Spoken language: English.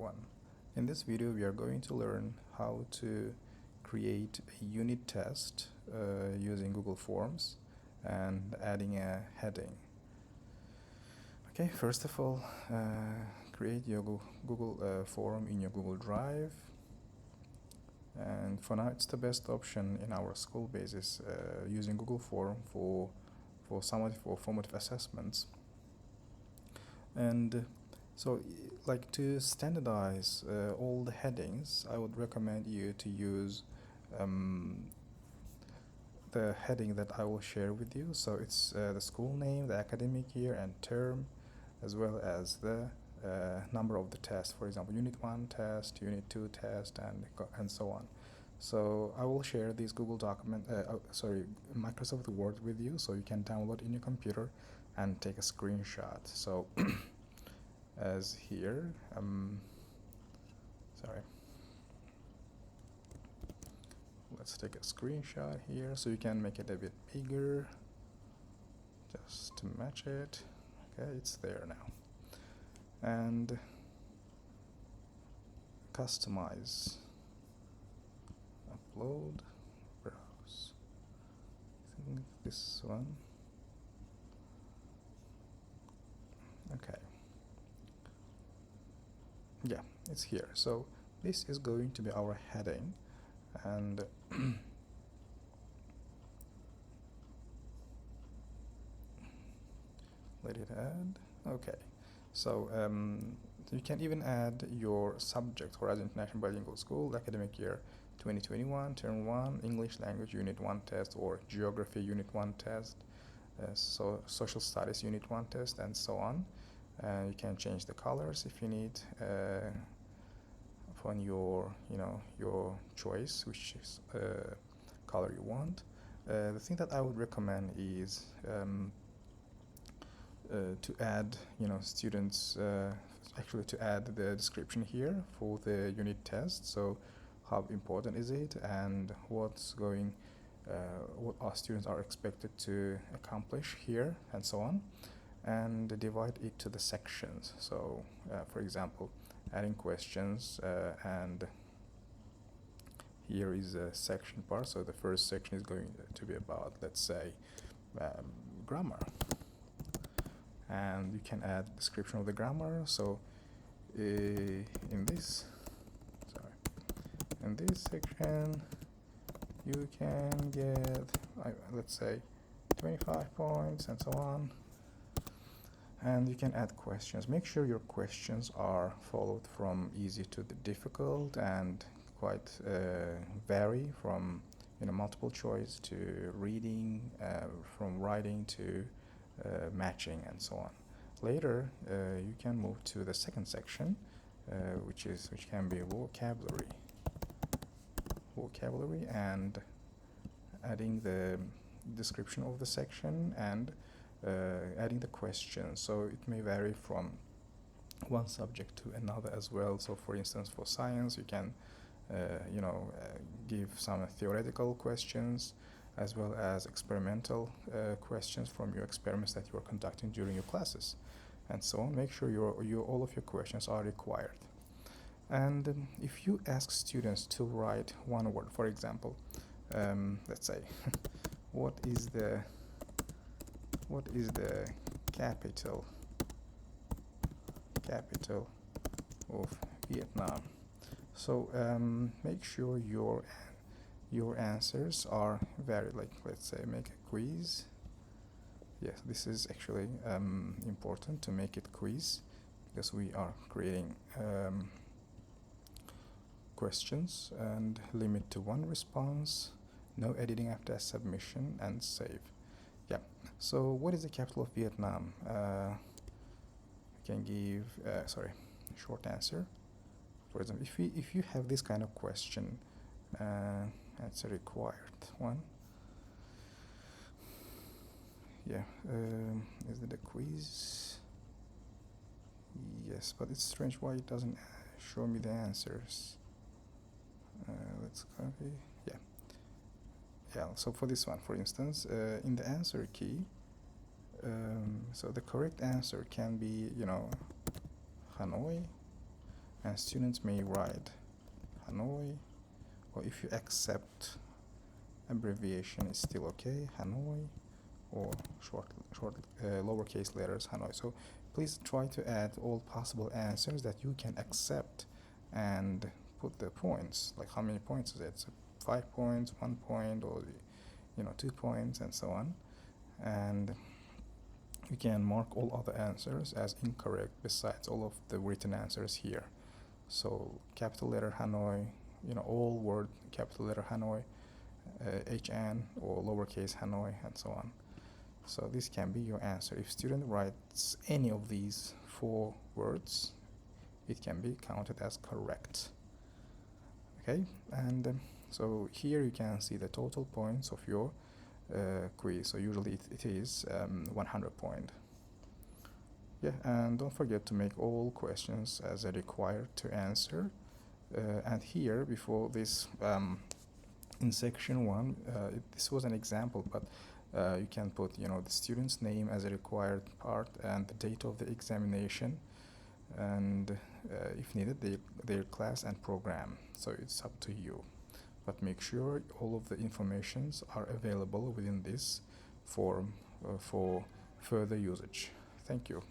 everyone. In this video we are going to learn how to create a unit test using Google Forms and adding a heading. Okay, first of all, create your Google form in your Google Drive, and for now it's the best option in our school basis using Google Form for formative assessments. And so, like, to standardize all the headings, I would recommend you to use the heading that I will share with you. So it's the school name, the academic year and term, as well as the number of the test. For example, Unit 1 test, Unit 2 test, and so on. So I will share this Microsoft Word with you, so you can download in your computer and take a screenshot. So as here, let's take a screenshot here, so you can make it a bit bigger just to match it. Okay, it's there now. And customize, upload, browse. I think this one. Okay. Yeah, it's here. So this is going to be our heading, and let it add. Okay, so you can even add your subject: Horizon International Bilingual School, academic year 2021, term 1, English language unit 1 test, or geography unit 1 test, so social studies unit 1 test, and so on. You can change the colors if you need upon your choice, which is color you want. The thing that I would recommend is to add students actually to add the description here for the unit test. So how important is it, and what our students are expected to accomplish here, and so on, and divide it to the sections. So for example, adding questions, and here is a section part. So the first section is going to be about, let's say, grammar, and you can add description of the grammar. So in this section you can get let's say 25 points, and so on. And you can add questions. Make sure your questions are followed from easy to the difficult, and quite vary from multiple choice to reading, from writing to matching, and so on. Later you can move to the second section, which can be vocabulary, and adding the description of the section, and adding the questions. So it may vary from one subject to another as well. So for instance, for science you can give some theoretical questions, as well as experimental questions from your experiments that you are conducting during your classes, and so on. Make sure all of your questions are required. And if you ask students to write one word, for example, let's say what is the capital of Vietnam? So make sure your answers are very, let's say, make a quiz. Yes, this is actually important to make it quiz, because we are creating questions, and limit to one response, no editing after submission, and save. Yeah. So what is the capital of Vietnam? You can give short answer. For example, if you have this kind of question, that's a required one. Yeah. Is it a quiz? Yes, but it's strange why it doesn't show me the answers. Let's copy. Yeah, so for this one, for instance, in the answer key, so the correct answer can be Hanoi, and students may write Hanoi, or if you accept abbreviation, it's still okay, Hanoi, or lowercase letters Hanoi. So please try to add all possible answers that you can accept and put the points, like how many points is it? So 5 points, 1 point, or 2 points, and so on. And you can mark all other answers as incorrect besides all of the written answers here. So capital letter Hanoi, all word capital letter Hanoi, HN, or lowercase Hanoi, and so on. So this can be your answer. If student writes any of these 4 words, it can be counted as correct. Okay, and so here you can see the total points of your quiz. So usually it is 100 point. Yeah, and don't forget to make all questions as required to answer. And here, before this, in section 1, this was an example, but you can put the student's name as a required part and the date of the examination, and if needed their class and program. So it's up to you, but make sure all of the informations are available within this form for further usage. Thank you.